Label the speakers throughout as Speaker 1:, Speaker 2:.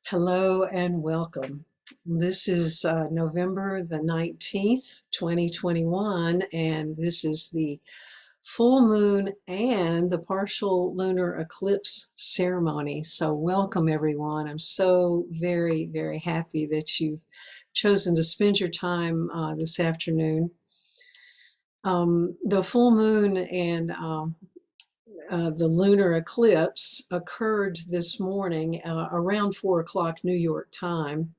Speaker 1: Hello and welcome. This is November the 19th, 2021, and this is the full moon and the partial lunar eclipse ceremony. So welcome everyone. I'm so very, very happy that you've chosen to spend your time this afternoon. The full moon and the lunar eclipse occurred this morning around 4 o'clock New York time.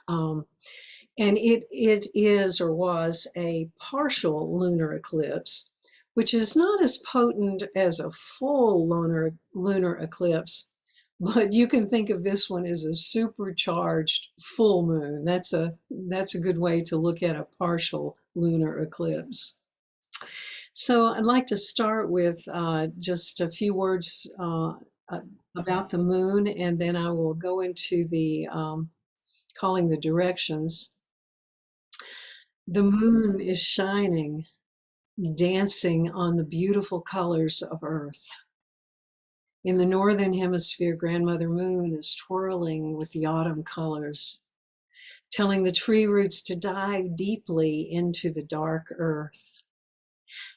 Speaker 1: Um, and it is or was a partial lunar eclipse, which is not as potent as a full lunar eclipse, but you can think of this one as a supercharged full moon. That's a good way to look at a partial lunar eclipse. So I'd like to start with just a few words about the moon, and then I will go into the calling the directions. The moon is shining, dancing on the beautiful colors of Earth. In the northern hemisphere, Grandmother Moon is twirling with the autumn colors, telling the tree roots to dive deeply into the dark earth.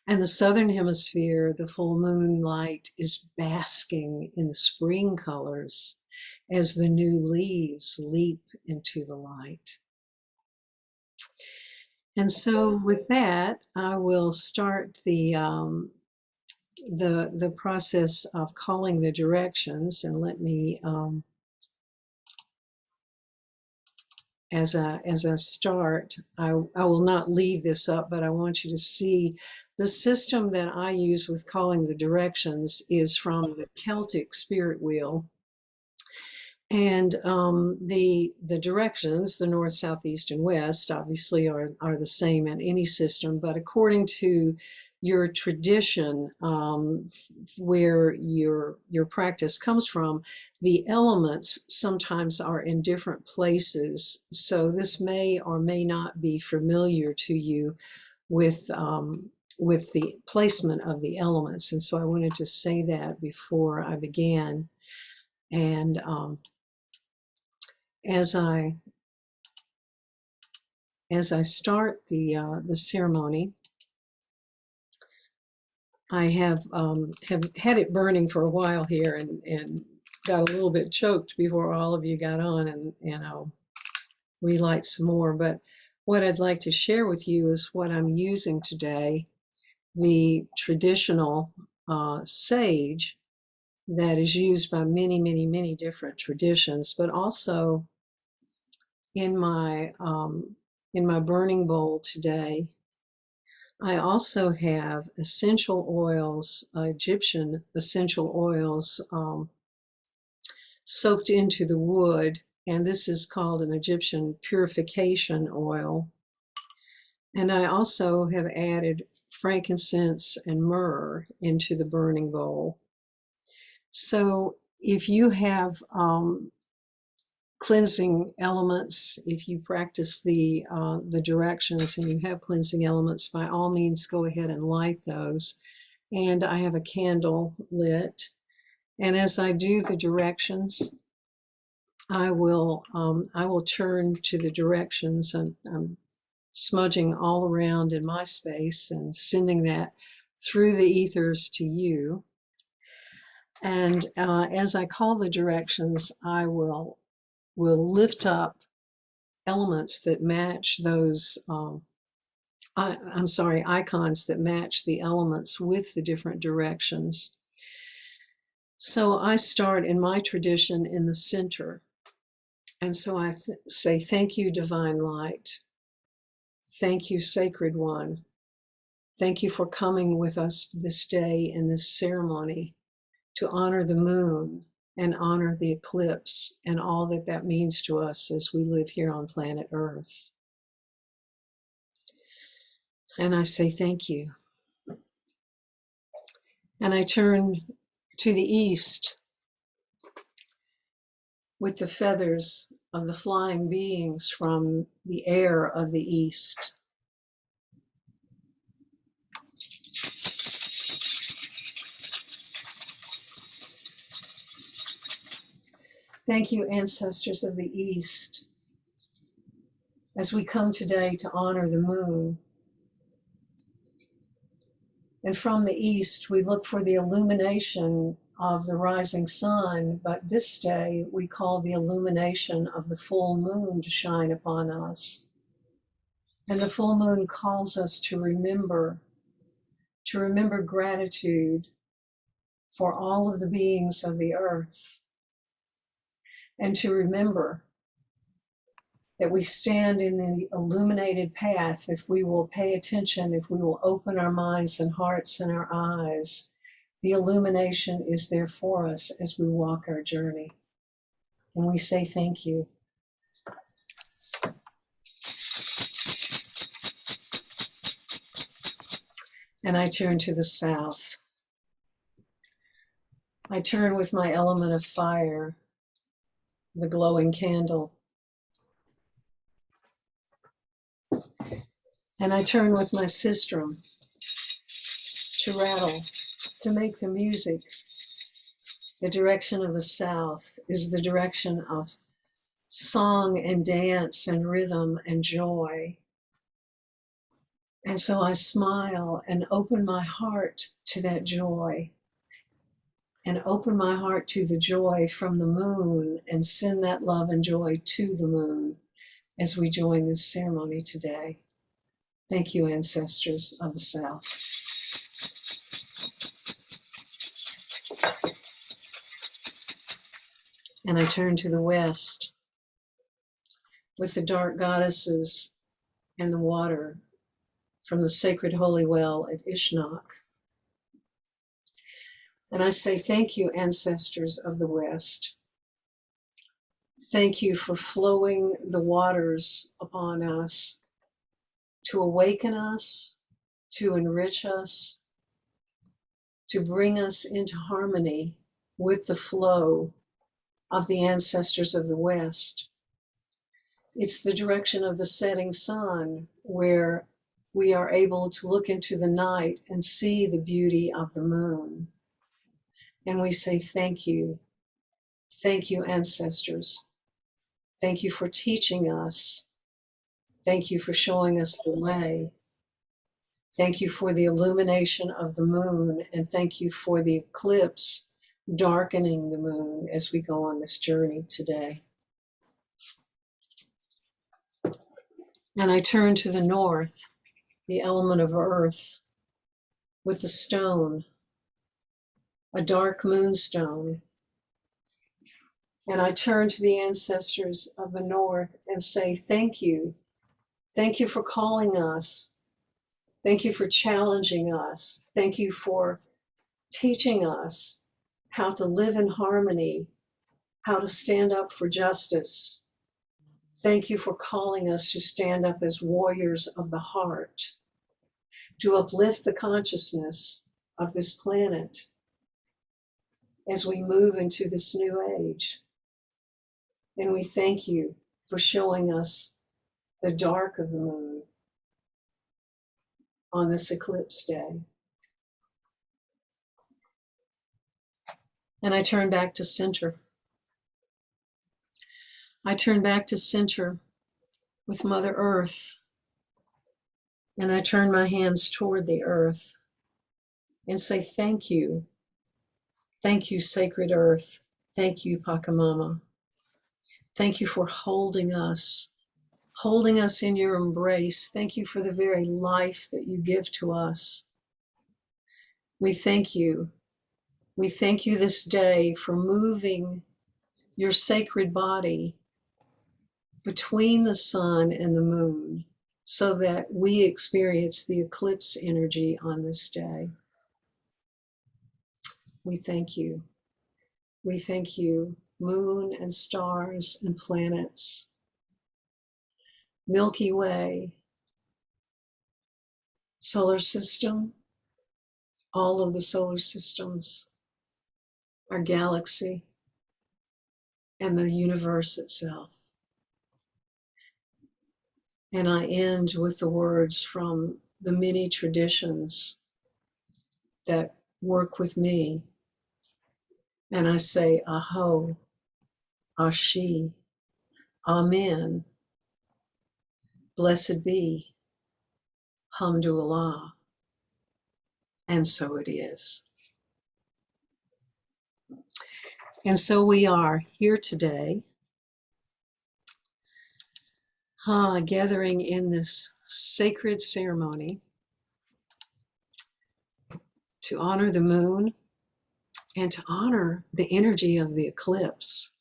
Speaker 1: And the southern hemisphere, the full moonlight is basking in the spring colors as the new leaves leap into the light. And so with that, I will start the process of calling the directions, and let me as I start, I will not leave this up, but I want you to see the system that I use with calling the directions is from the Celtic spirit wheel. And the directions, the north, south, east, and west, obviously are the same in any system. But according to your tradition, where your practice comes from, the elements sometimes are in different places. So this may or may not be familiar to you with the placement of the elements. And so I wanted to say that before I began. And as I start the ceremony, I have had it burning for a while here, and got a little bit choked before all of you got on, and I'll relight some more. But what I'd like to share with you is what I'm using today, the traditional sage that is used by many, many, many different traditions, but also in my burning bowl today, I also have essential oils, Egyptian essential oils, soaked into the wood, and this is called an Egyptian purification oil. And I also have added frankincense and myrrh into the burning bowl. So if you have cleansing elements, if you practice the directions and you have cleansing elements, by all means go ahead and light those. And I have a candle lit, and as I do the directions, I will turn to the directions, and I'm smudging all around in my space and sending that through the ethers to you. And as I call the directions, I will lift up elements that match those, I'm sorry, icons that match the elements with the different directions. So I start in my tradition in the center. And so I say, thank you, divine light. Thank you, sacred one. Thank you for coming with us this day in this ceremony to honor the moon and honor the eclipse and all that that means to us as we live here on planet Earth. And I say thank you. And I turn to the east with the feathers of the flying beings from the air of the east. Thank you, ancestors of the East, as we come today to honor the moon. And from the East, we look for the illumination of the rising sun, but this day we call the illumination of the full moon to shine upon us. And the full moon calls us to remember gratitude for all of the beings of the earth, and to remember that we stand in the illuminated path if we will pay attention, if we will open our minds and hearts and our eyes. The illumination is there for us as we walk our journey. And we say thank you. And I turn to the south. I turn with my element of fire, the glowing candle. And I turn with my sistrum to rattle, to make the music. The direction of the south is the direction of song and dance and rhythm and joy. And so I smile and open my heart to that joy, and open my heart to the joy from the moon, and send that love and joy to the moon as we join this ceremony today. Thank you, ancestors of the South. And I turn to the west with the dark goddesses and the water from the sacred holy well at Ishnok. And I say, thank you, ancestors of the West. Thank you for flowing the waters upon us to awaken us, to enrich us, to bring us into harmony with the flow of the ancestors of the West. It's the direction of the setting sun where we are able to look into the night and see the beauty of the moon. And we say, thank you. Thank you, ancestors. Thank you for teaching us. Thank you for showing us the way. Thank you for the illumination of the moon, and thank you for the eclipse darkening the moon as we go on this journey today. And I turn to the north, the element of earth, with the stone, a dark moonstone. And I turn to the ancestors of the north and say, thank you. Thank you for calling us. Thank you for challenging us. Thank you for teaching us how to live in harmony, how to stand up for justice. Thank you for calling us to stand up as warriors of the heart, to uplift the consciousness of this planet as we move into this new age. And we thank you for showing us the dark of the moon on this eclipse day. And I turn back to center. I turn back to center with Mother Earth. And I turn my hands toward the earth and say, thank you. Thank you, sacred earth. Thank you, Pachamama. Thank you for holding us in your embrace. Thank you for the very life that you give to us. We thank you. We thank you this day for moving your sacred body between the sun and the moon so that we experience the eclipse energy on this day. We thank you. We thank you, moon and stars and planets, Milky Way, solar system, all of the solar systems, our galaxy, and the universe itself. And I end with the words from the many traditions that work with me. And I say, Aho, Ashi, Amen, blessed be, Hamdulillah, and so it is. And so we are here today, gathering in this sacred ceremony to honor the moon and to honor the energy of the eclipse.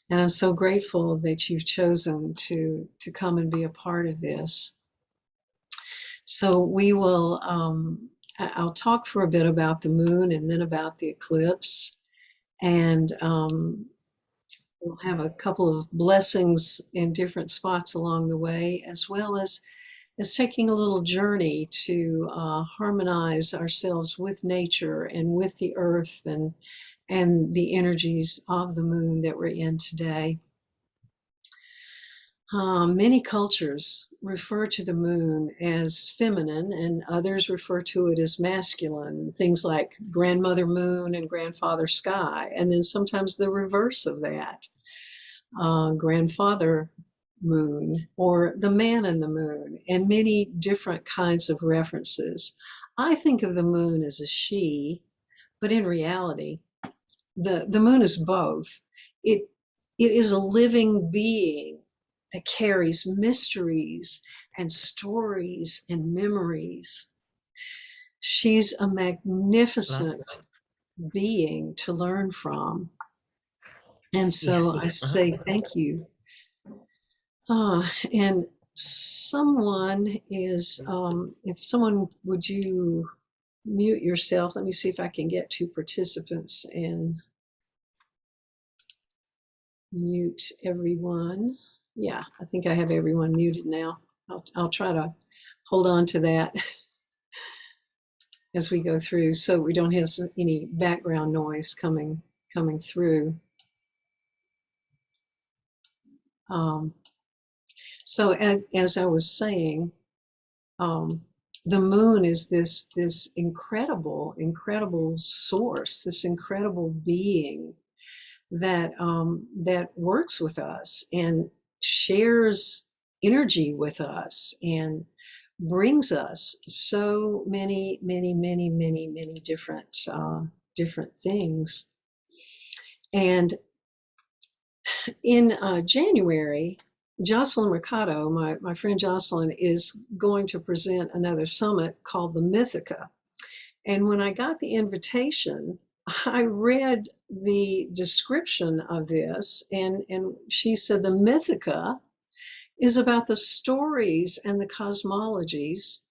Speaker 1: And I'm so grateful that you've chosen to come and be a part of this. So we will, I'll talk for a bit about the moon and then about the eclipse. And we'll have a couple of blessings in different spots along the way, as well as taking a little journey to harmonize ourselves with nature and with the earth and the energies of the moon that we're in today. Many cultures refer to the moon as feminine and others refer to it as masculine, things like grandmother moon and grandfather sky, and then sometimes the reverse of that, grandfather moon or the man in the moon, and many different kinds of references. I think of the moon as a she, but in reality, the moon is both. It is a living being that carries mysteries and stories and memories. She's a magnificent being to learn from. And so I say thank you. And someone is, if someone, would you mute yourself? Let me see if I can get two participants and mute everyone. Yeah, I think I have everyone muted now. I'll try to hold on to that as we go through so we don't have any background noise coming through. So as I was saying, the moon is this incredible source, this incredible being that works with us and shares energy with us and brings us so many different things. And in January, Jocelyn Mercado, my friend Jocelyn, is going to present another summit called the Mythica. And when I got the invitation, I read the description of this, and she said the Mythica is about the stories and the cosmologies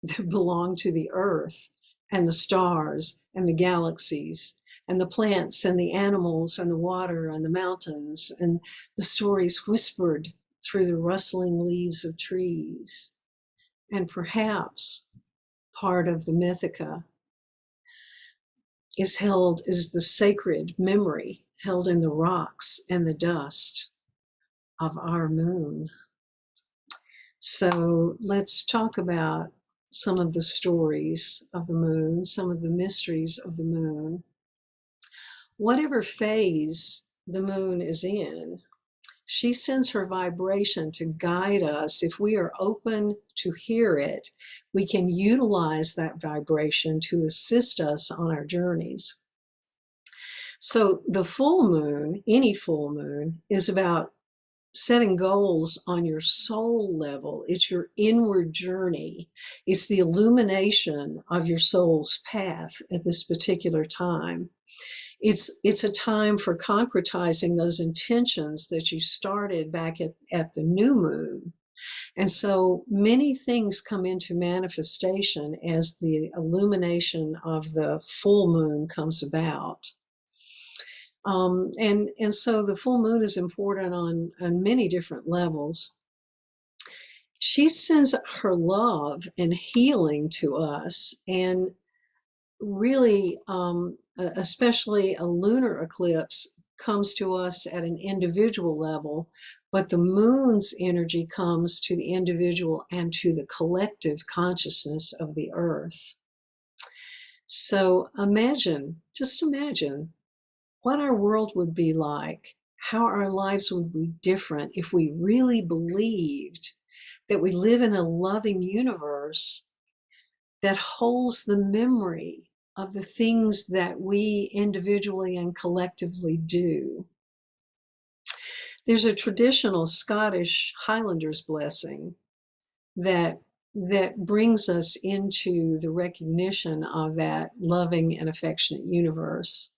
Speaker 1: that belong to the earth and the stars and the galaxies and the plants and the animals and the water and the mountains and the stories whispered through the rustling leaves of trees. And perhaps part of the Mythica is the sacred memory held in the rocks and the dust of our moon. So let's talk about some of the stories of the moon, some of the mysteries of the moon. Whatever phase the moon is in, she sends her vibration to guide us. If we are open to hear it, we can utilize that vibration to assist us on our journeys. So the full moon, any full moon, is about setting goals on your soul level. It's your inward journey. It's the illumination of your soul's path at this particular time. It's a time for concretizing those intentions that you started back at the new moon. And so many things come into manifestation as the illumination of the full moon comes about. And so the full moon is important on many different levels. She sends her love and healing to us, and really, especially a lunar eclipse comes to us at an individual level, but the moon's energy comes to the individual and to the collective consciousness of the earth. So just imagine what our world would be like, how our lives would be different if we really believed that we live in a loving universe that holds the memory of the things that we individually and collectively do. There's a traditional Scottish Highlanders blessing that brings us into the recognition of that loving and affectionate universe.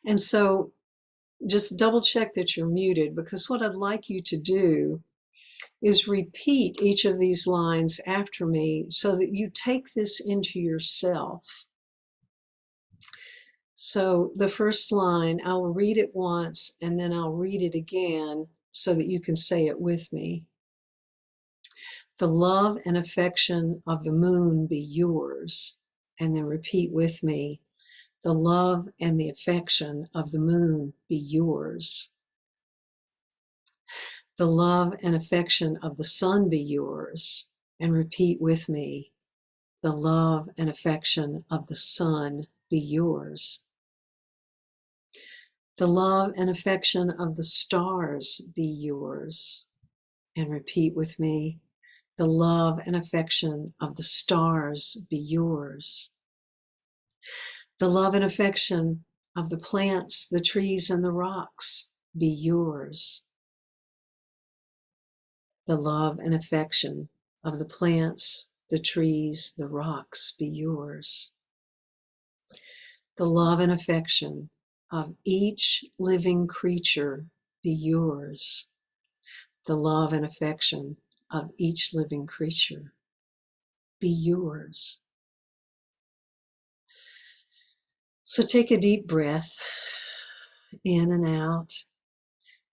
Speaker 1: And so just double check that you're muted, because what I'd like you to do is repeat each of these lines after me so that you take this into yourself. So the first line, I'll read it once and then I'll read it again so that you can say it with me. The love and affection of the moon be yours. And then repeat with me. The love and the affection of the moon be yours. The love and affection of the sun be yours. And repeat with me. The love and affection of the sun be yours. The love and affection of the stars be yours. And repeat with me. The love and affection of the stars be yours. The love and affection of the plants, the trees, and the rocks be yours. The love and affection of the plants, the trees, the rocks be yours. The love and affection of each living creature be yours. The love and affection of each living creature be yours. So take a deep breath in and out,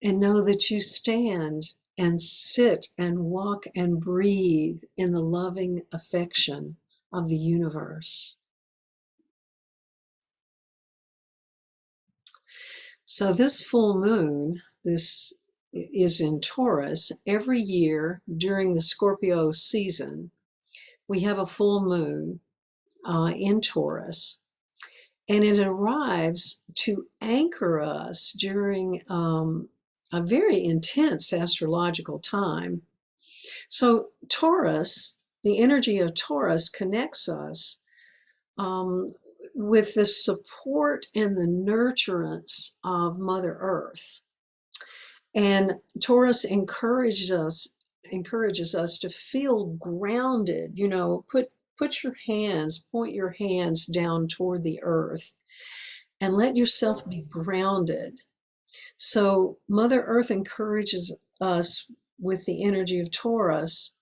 Speaker 1: and know that you stand and sit and walk and breathe in the loving affection of the universe. So this full moon, this is in Taurus. Every year during the Scorpio season, we have a full moon in Taurus. And it arrives to anchor us during a very intense astrological time. So Taurus, the energy of Taurus connects us with the support and the nurturance of Mother Earth. And Taurus encourages us to feel grounded. You know, point your hands down toward the earth and let yourself be grounded. So Mother Earth encourages us with the energy of Taurus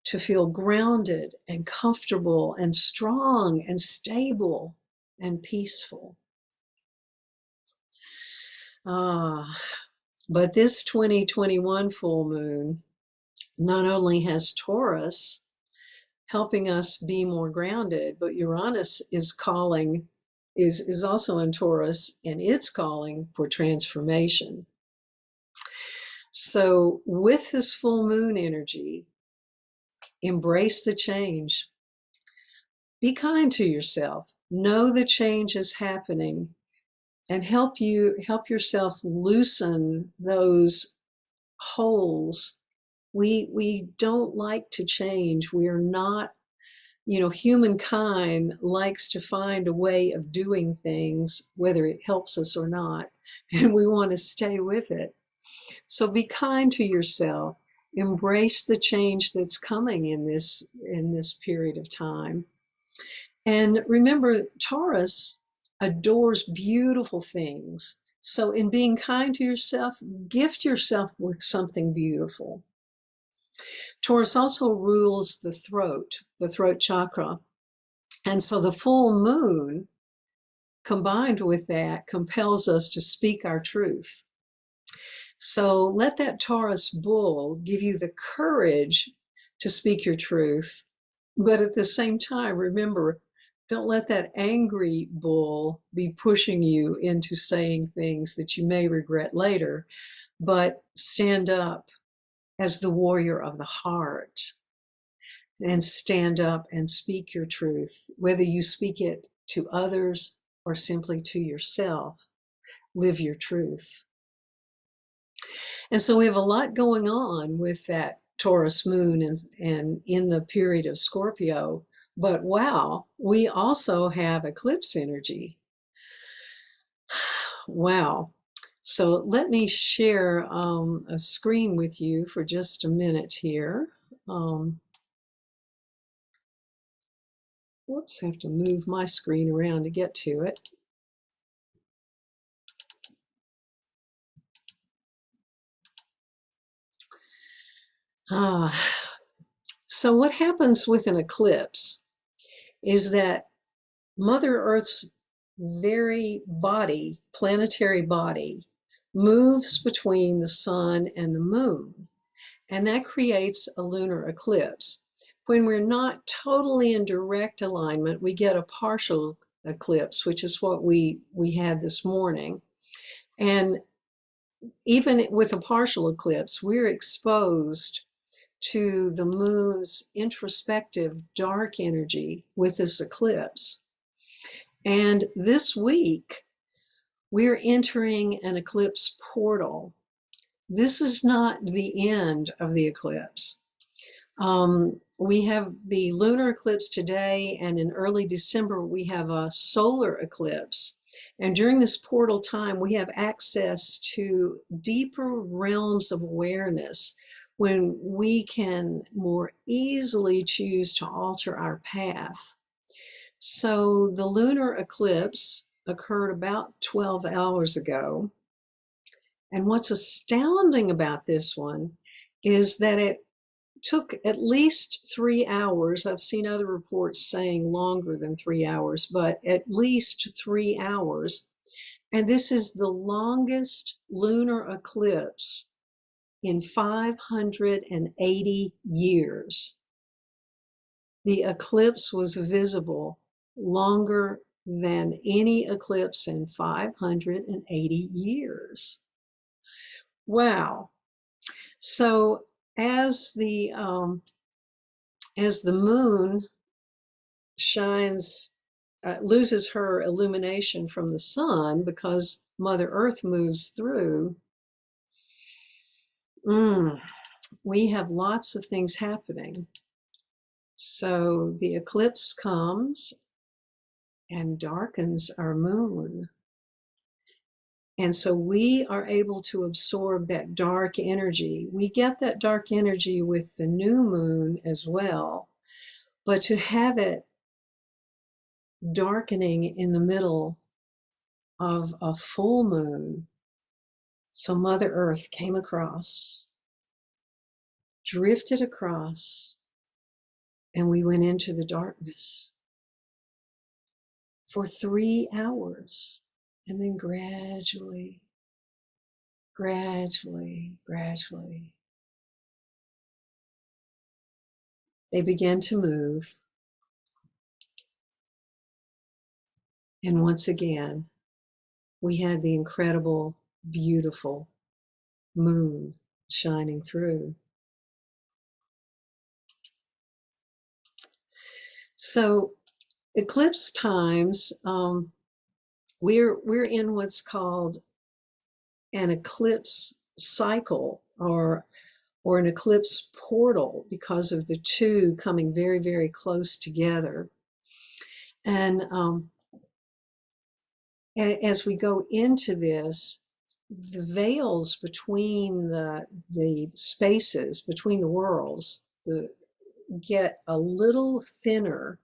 Speaker 1: to feel grounded and comfortable and strong and stable and peaceful. But this 2021 full moon not only has Taurus helping us be more grounded, but Uranus is also in Taurus, and it's calling for transformation. So with this full moon energy, embrace the change. Be kind to yourself. Know the change is happening, and help yourself loosen those holes. We don't like to change. We are not, humankind likes to find a way of doing things, whether it helps us or not, and we want to stay with it. So be kind to yourself. Embrace the change that's coming in this period of time. And remember, Taurus adores beautiful things. So in being kind to yourself, gift yourself with something beautiful. Taurus also rules the throat chakra. And so the full moon, combined with that, compels us to speak our truth. So let that Taurus bull give you the courage to speak your truth. But at the same time, remember, don't let that angry bull be pushing you into saying things that you may regret later, but stand up as the warrior of the heart and stand up and speak your truth, whether you speak it to others or simply to yourself. Live your truth. And so we have a lot going on with that Taurus moon and in the period of Scorpio. But wow, we also have eclipse energy. Wow. So let me share a screen with you for just a minute here. Whoops, I have to move my screen around to get to it. So what happens with an eclipse is that Mother Earth's very body, planetary body, moves between the sun and the moon, and that creates a lunar eclipse. When we're not totally in direct alignment, we get a partial eclipse, which is what we had this morning. And even with a partial eclipse, we're exposed to the moon's introspective dark energy with this eclipse. And this week, we're entering an eclipse portal. This is not the end of the eclipse. We have the lunar eclipse today, and in early December, we have a solar eclipse. And during this portal time, we have access to deeper realms of awareness when we can more easily choose to alter our path. So the lunar eclipse occurred about 12 hours ago. And what's astounding about this one is that it took at least 3 hours. I've seen other reports saying longer than 3 hours, but at least 3 hours. And this is the longest lunar eclipse in 580 years. The eclipse was visible longer than any eclipse in 580 years. Wow. So as the moon shines, loses her illumination from the sun because Mother Earth moves through, we have lots of things happening. So the eclipse comes and darkens our moon. And so we are able to absorb that dark energy. We get that dark energy with the new moon as well. But to have it darkening in the middle of a full moon, so Mother Earth came across, drifted across, and we went into the darkness for 3 hours. And then gradually, they began to move. And once again, we had the incredible, beautiful moon shining through. So eclipse times, we're in what's called an eclipse cycle or an eclipse portal because of the two coming very, very close together. And as we go into this, the veils between the spaces, between the worlds, get a little thinner,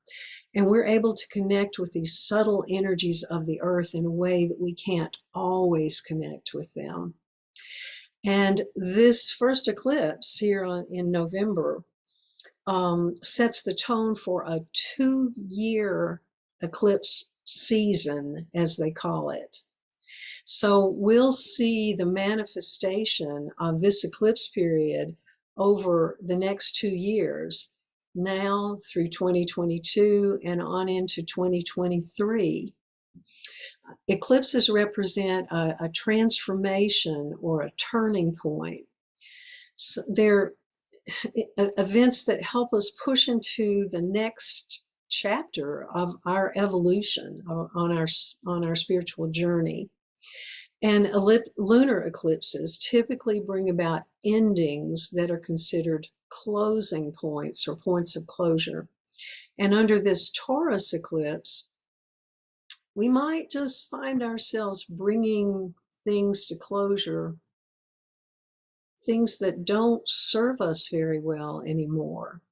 Speaker 1: and we're able to connect with these subtle energies of the earth in a way that we can't always connect with them. And this first eclipse here in November sets the tone for a 2-year eclipse season, as they call it. So we'll see the manifestation of this eclipse period over the next 2 years, now through 2022 and on into 2023. Eclipses represent a transformation or a turning point. So they're events that help us push into the next chapter of our evolution on our spiritual journey. And lunar eclipses typically bring about endings that are considered closing points or points of closure. And under this Taurus eclipse, we might just find ourselves bringing things to closure, things that don't serve us very well anymore.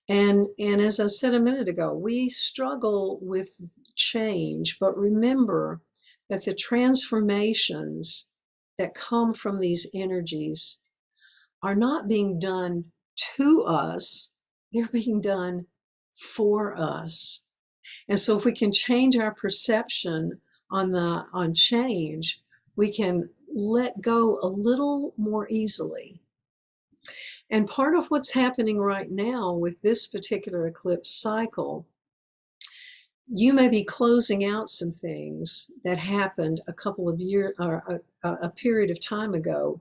Speaker 1: And as I said a minute ago, we struggle with change, but remember that the transformations that come from these energies are not being done to us, they're being done for us. And so if we can change our perception on change, we can let go a little more easily. And part of what's happening right now with this particular eclipse cycle, you may be closing out some things that happened a couple of years or a period of time ago,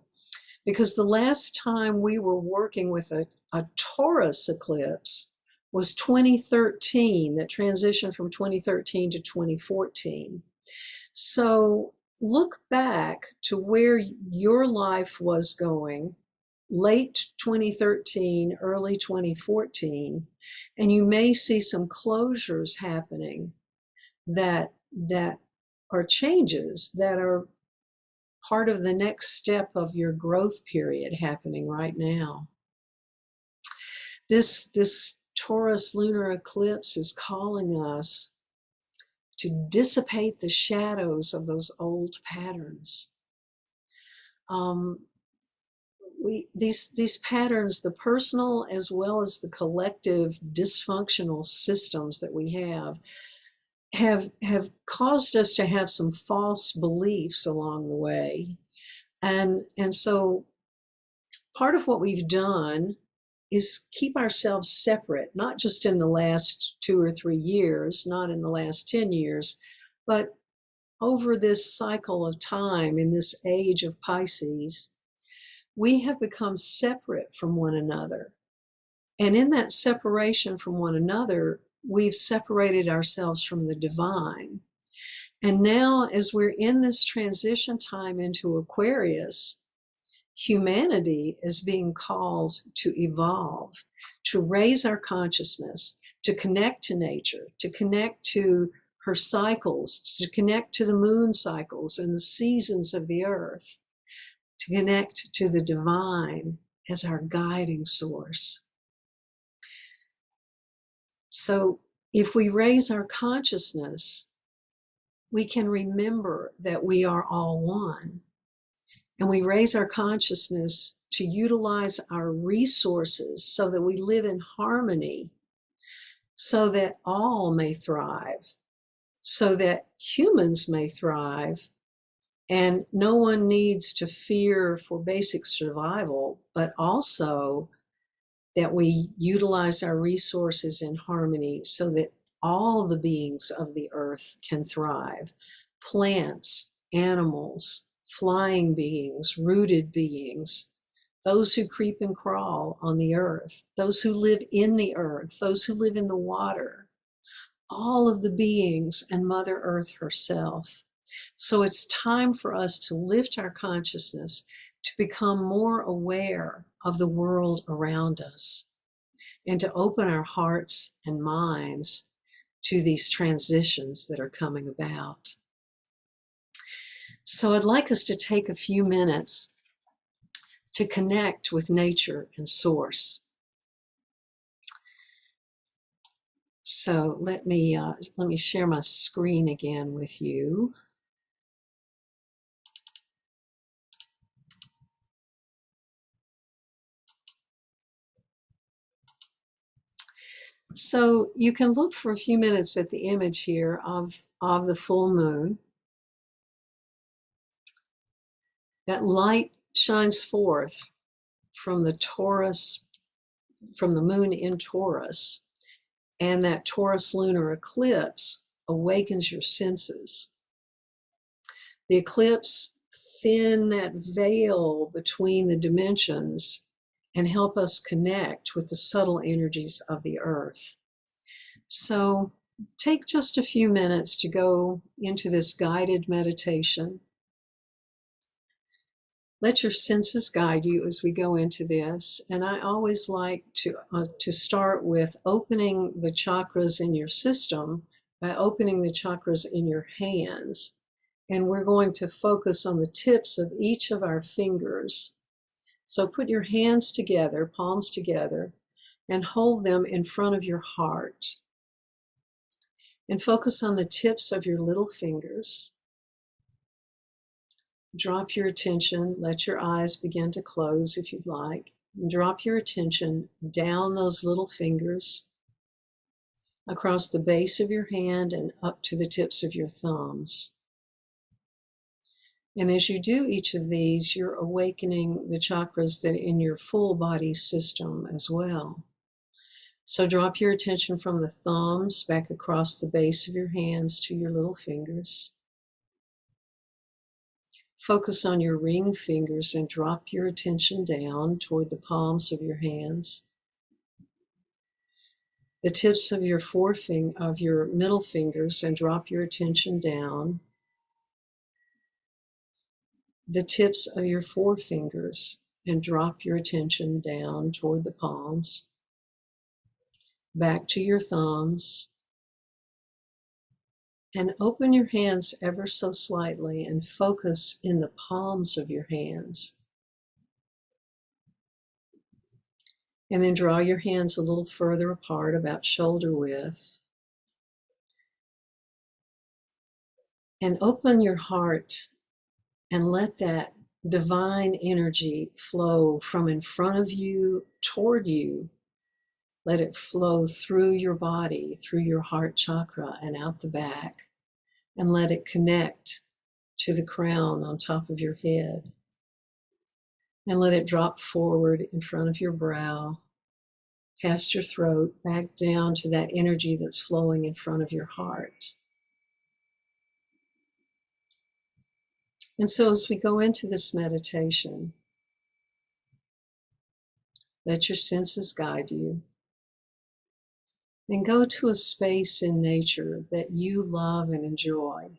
Speaker 1: because the last time we were working with a Taurus eclipse was 2013, that transition from 2013 to 2014. So look back to where your life was going late 2013, early 2014, and you may see some closures happening that are changes that are part of the next step of your growth period happening right now. This Taurus lunar eclipse is calling us to dissipate the shadows of those old patterns. These patterns, the personal as well as the collective dysfunctional systems that we have caused us to have some false beliefs along the way. And so part of what we've done is keep ourselves separate, not just in the last 2 or 3 years, not in the last 10 years, but over this cycle of time in this age of Pisces, we have become separate from one another. And in that separation from one another, we've separated ourselves from the divine. And now, as we're in this transition time into Aquarius, humanity is being called to evolve, to raise our consciousness, to connect to nature, to connect to her cycles, to connect to the moon cycles and the seasons of the earth, to connect to the divine as our guiding source. So if we raise our consciousness, we can remember that we are all one. And we raise our consciousness to utilize our resources so that we live in harmony, so that all may thrive, so that humans may thrive, and no one needs to fear for basic survival, but also that we utilize our resources in harmony so that all the beings of the earth can thrive. Plants, animals, flying beings, rooted beings, those who creep and crawl on the earth, those who live in the earth, those who live in the water, all of the beings and Mother Earth herself. So it's time for us to lift our consciousness, to become more aware of the world around us, and to open our hearts and minds to these transitions that are coming about. So I'd like us to take a few minutes to connect with nature and source. So let me share my screen again with you. So you can look for a few minutes at the image here of the full moon. That light shines forth from the Taurus, from the moon in Taurus, and that Taurus lunar eclipse awakens your senses. The eclipse thin that veil between the dimensions and help us connect with the subtle energies of the earth. So take just a few minutes to go into this guided meditation. Let your senses guide you as we go into this. And I always like to start with opening the chakras in your system by opening the chakras in your hands. And we're going to focus on the tips of each of our fingers. So put your hands together, palms together, and hold them in front of your heart. And focus on the tips of your little fingers. Drop your attention, let your eyes begin to close if you'd like. And drop your attention down those little fingers, across the base of your hand and up to the tips of your thumbs. And as you do each of these, you're awakening the chakras that are in your full body system as well. So drop your attention from the thumbs back across the base of your hands to your little fingers. Focus on your ring fingers and drop your attention down toward the palms of your hands. The tips of your middle fingers and drop your attention down. The tips of your forefingers and drop your attention down toward the palms. Back to your thumbs. And open your hands ever so slightly and focus in the palms of your hands. And then draw your hands a little further apart, about shoulder width. And open your heart and let that divine energy flow from in front of you toward you. Let it flow through your body, through your heart chakra and out the back. And let it connect to the crown on top of your head. And let it drop forward in front of your brow, past your throat, back down to that energy that's flowing in front of your heart. And so as we go into this meditation, let your senses guide you. And go to a space in nature that you love and enjoy.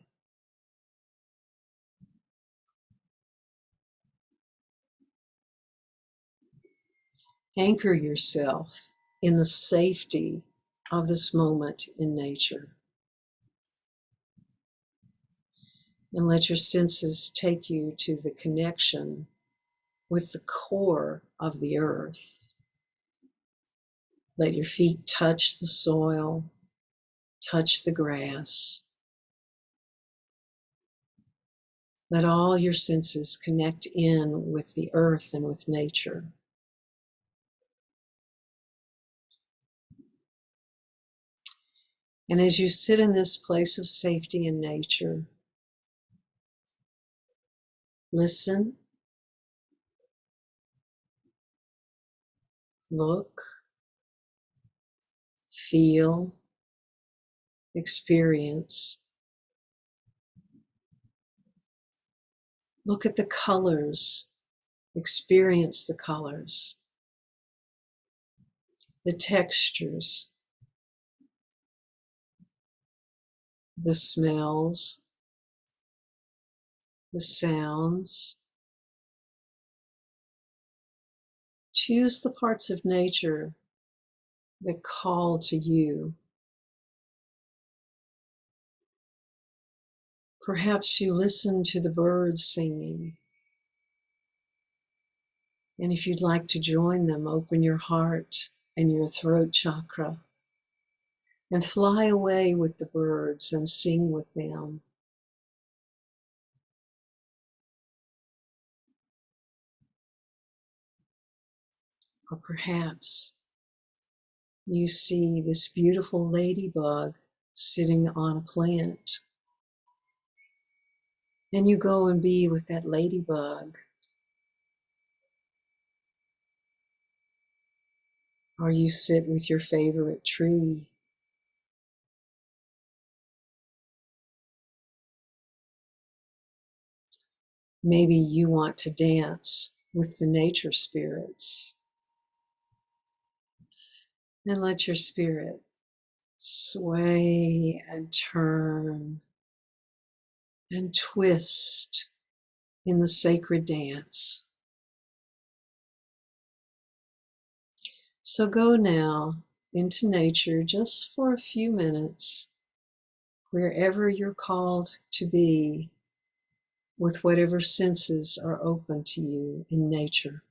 Speaker 1: Anchor yourself in the safety of this moment in nature. And let your senses take you to the connection with the core of the earth. Let your feet touch the soil, touch the grass. Let all your senses connect in with the earth and with nature. And as you sit in this place of safety in nature, listen, look, feel, experience. Look at the colors, experience the colors, the textures, the smells, the sounds. Choose the parts of nature that call to you. Perhaps you listen to the birds singing. And if you'd like to join them, open your heart and your throat chakra and fly away with the birds and sing with them. Or perhaps you see this beautiful ladybug sitting on a plant. And you go and be with that ladybug. Or you sit with your favorite tree. Maybe you want to dance with the nature spirits. And let your spirit sway and turn and twist in the sacred dance. So go now into nature just for a few minutes, wherever you're called to be, with whatever senses are open to you in nature.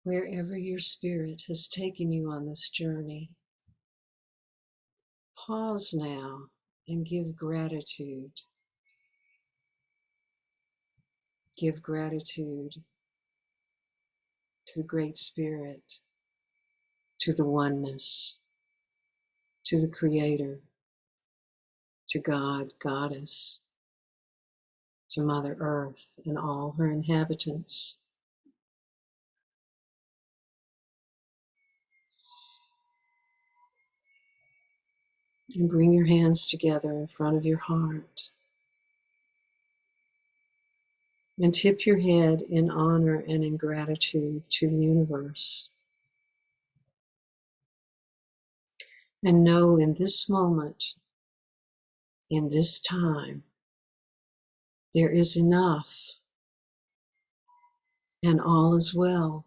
Speaker 1: Wherever your spirit has taken you on this journey, pause now and give gratitude. Give gratitude to the Great Spirit, to the oneness, to the Creator, to God, Goddess, to Mother Earth and all her inhabitants. And bring your hands together in front of your heart. And tip your head in honor and in gratitude to the universe. And know in this moment, in this time, there is enough and all is well.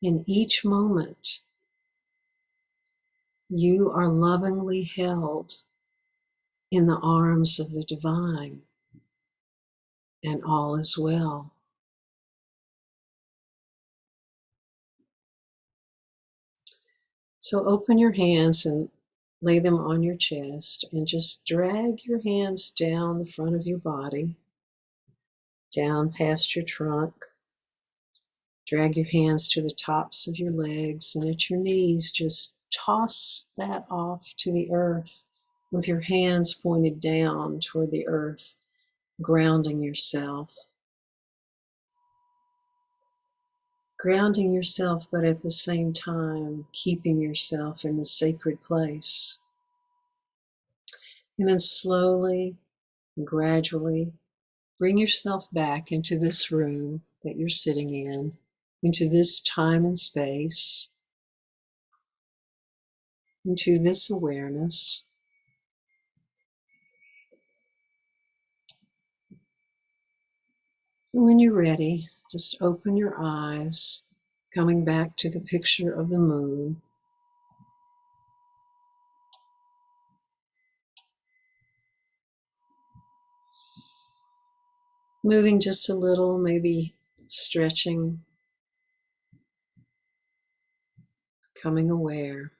Speaker 1: In each moment, you are lovingly held in the arms of the divine, and all is well. So open your hands and lay them on your chest and just drag your hands down the front of your body, down past your trunk. Drag your hands to the tops of your legs, and at your knees, just toss that off to the earth with your hands pointed down toward the earth, grounding yourself. Grounding yourself, but at the same time, keeping yourself in the sacred place. And then slowly and gradually bring yourself back into this room that you're sitting in, into this time and space, into this awareness. And when you're ready, just open your eyes, coming back to the picture of the moon. Moving just a little, maybe stretching, becoming aware.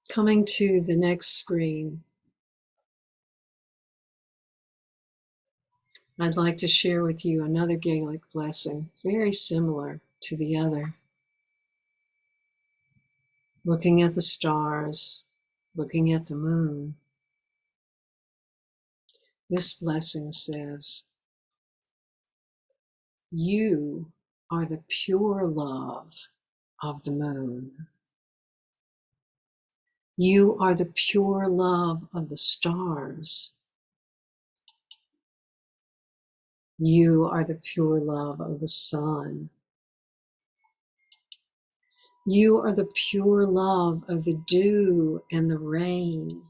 Speaker 1: Coming to the next screen, I'd like to share with you another Gaelic blessing, very similar to the other. Looking at the stars, looking at the moon. This blessing says, "You are the pure love of the moon. You are the pure love of the stars. You are the pure love of the sun. You are the pure love of the dew and the rain.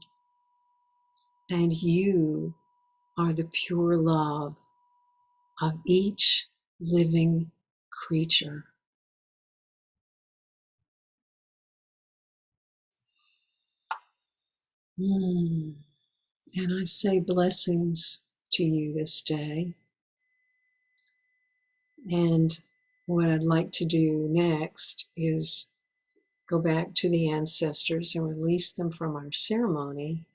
Speaker 1: And you are the pure love of each living creature." And I say blessings to you this day. And what I'd like to do next is go back to the ancestors and release them from our ceremony.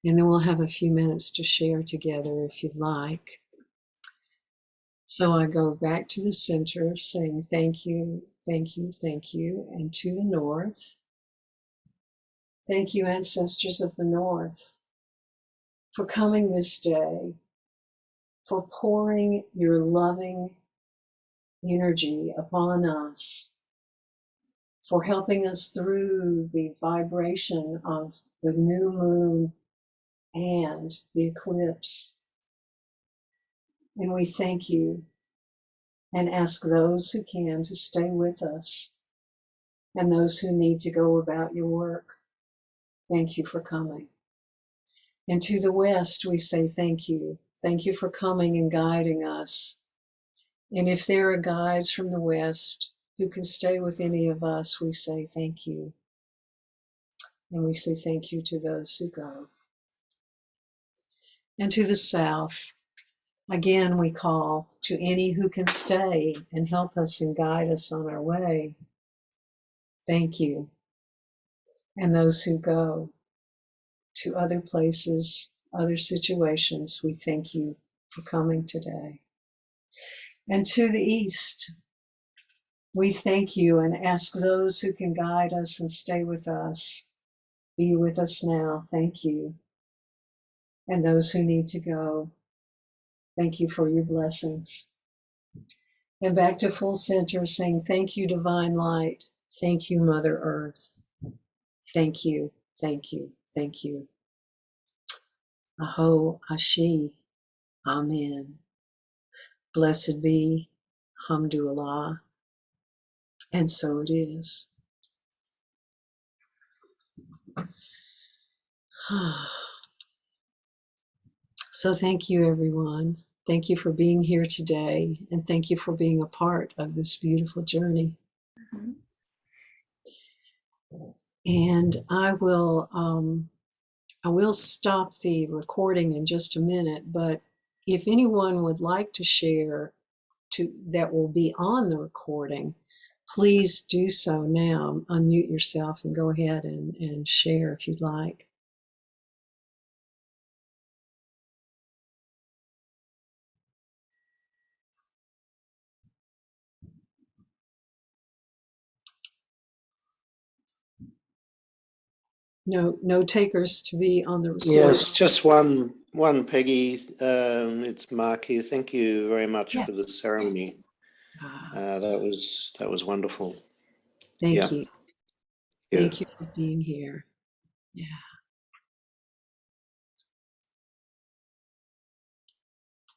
Speaker 1: And then we'll have a few minutes to share together if you'd like. So I go back to the center saying thank you, thank you, thank you. And to the north, thank you, ancestors of the north, for coming this day, for pouring your loving energy upon us, for helping us through the vibration of the new moon and the eclipse. And we thank you and ask those who can to stay with us, and those who need to go about your work, thank you for coming. And to the west, we say thank you. Thank you for coming and guiding us. And if there are guides from the west who can stay with any of us, we say thank you. And we say thank you to those who go. And to the south, again, we call to any who can stay and help us and guide us on our way. Thank you. And those who go to other places, other situations, we thank you for coming today. And to the east, we thank you and ask those who can guide us and stay with us, be with us now. Thank you. And those who need to go, thank you for your blessings. And back to full center, saying thank you, divine light. Thank you, Mother Earth. Thank you, thank you, thank you. Aho, Ashi, Amen. Blessed be, Hamdulillah. And so it is. So thank you, everyone. Thank you for being here today, and thank you for being a part of this beautiful journey.
Speaker 2: Mhm.
Speaker 1: And I will stop the recording in just a minute, but if anyone would like to share that will be on the recording, please do so now. Unmute yourself and go ahead and share if you'd like. no takers to be on the recording.
Speaker 2: Yes, just one, Peggy. It's Mark here. Thank you very much for the ceremony. That was wonderful.
Speaker 1: Thank
Speaker 2: Yeah.
Speaker 1: you. Thank you for being here. Yeah.